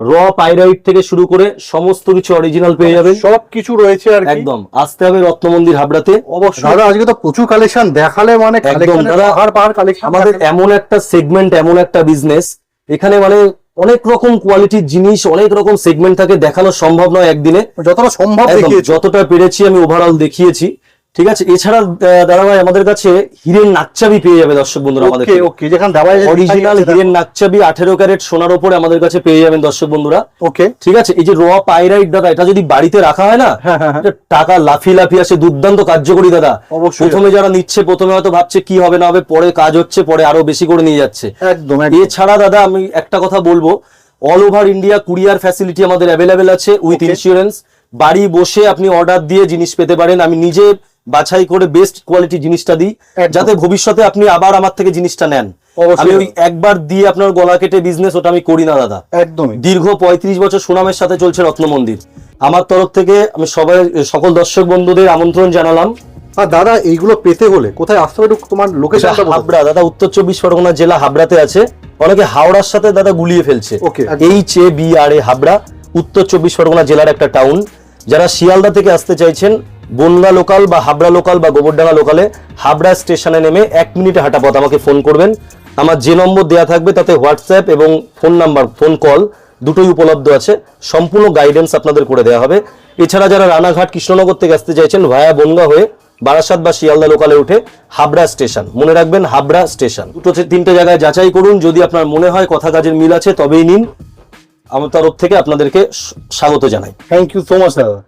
র পাইরাইট থেকে শুরু করে সমস্ত কিছু অরিজিনাল পেয়ে যাবেন, সবকিছু রয়েছে আর একদম। আসতে হবে রত্ন মন্দির হাবড়াতে। অবশ্যই দাদা, আজকে তো প্রচুর কালেকশন দেখালে, মানে একদম দাদা, পাহাড় কালেকশন। আমাদের এমন একটা সেগমেন্ট, এমন একটা বিজনেস, এখানে মানে অনেক রকম কোয়ালিটির জিনিস, অনেক রকম সেগমেন্ট থাকে, দেখানো সম্ভব নয় একদিনে। যতটা সম্ভব একদম, দেখিয়েছো। যতটা পেরেছি আমি ওভারঅল দেখিয়েছি। ঠিক আছে, এছাড়া দাদা ভাই আমাদের কাছে হীরের নাকচাবি পেয়ে যাবে দর্শক বন্ধুরা আমাদের ওকে ওকে, যেখানে দাবায় অরিজিনাল হীরের নাকচাবি 18 ক্যারেট সোনার উপরে আমাদের কাছে পেয়ে যাবেন দর্শক বন্ধুরা। ওকে, ঠিক আছে, এই যে র পাইরাইট দাদা, এটা যদি বাড়িতে রাখা হয় না, এটা টাকা লাফিয়ে লাফিয়ে আসে, দুর্দান্ত কার্যকরী দাদা। অবশ্যই। প্রথমে যারা নিচ্ছে, প্রথমে হয়তো ভাবছে কি হবে না হবে, পরে কাজ হচ্ছে, পরে আরো বেশি করে নিয়ে যাচ্ছে। একদম। এছাড়া দাদা আমি একটা কথা বলবো, all over India courier facility আমাদের অ্যাভেলেবেল আছে উইথ ইন্স্যুরেন্স। বাড়ি বসে আপনি অর্ডার দিয়ে জিনিস পেতে পারেন। আমি নিজে বাছাই করে বেস্ট কোয়ালিটি জিনিসটা দিই, যাতে ভবিষ্যতে আপনি আবার আমার থেকে জিনিসটা নেন। আমি ওই একবার দিয়ে আপনার গলা কেটে বিজনেস, ওটা আমি করি না দাদা। একদমই। দীর্ঘ 35 বছর সুনামের সাথে চলছে রত্ন মন্দির। আমার তরফ থেকে আমি সকল দর্শক বন্ধুদের আমন্ত্রণ জানালাম। আর দাদা এইগুলো পেতে হলে কোথায় আসতে হবে, তোমার লোকেশনটা বলো। হাবড়া দাদা, উত্তর 24 পরগনা জেলা হাবড়াতে আছে। অনেকে হাওড়ার সাথে দাদা গুলিয়ে ফেলছে। HABRA হাবড়া, উত্তর 24 পরগনা জেলার একটা টাউন। যারা শিয়ালদা থেকে আসতে চাইছেন, বনগা লোকাল বা হাবড়া লোকাল বা গোবরডাঙ্গা লোকালে হাবড়া স্টেশনে নেমে 1 মিনিটে হাঁটা পথ আমাকে ফোন করবেন। আমার যে নম্বর দেয়া থাকবে তাতে হোয়াটসঅ্যাপ এবং ফোন নাম্বার, ফোন কল দুটোই উপলব্ধ আছে। সম্পূর্ণ গাইডেন্স আপনাদের করে দেওয়া হবে। এছাড়া যারা রানাঘাট কৃষ্ণনগর থেকে আসতে চাইছেন, ভায়া বনগা হয়ে বারাসাত বা শিয়ালদা লোকালে উঠে হাবড়া স্টেশন, মনে রাখবেন হাবড়া স্টেশন। 2-3টে জায়গায় যাচাই করুন, যদি আপনার মনে হয় কথা কাজের মিল আছে তবেই নিন। আমার তরফ থেকে আপনাদেরকে স্বাগত জানাই। থ্যাংক ইউ সো মাচ দাদা।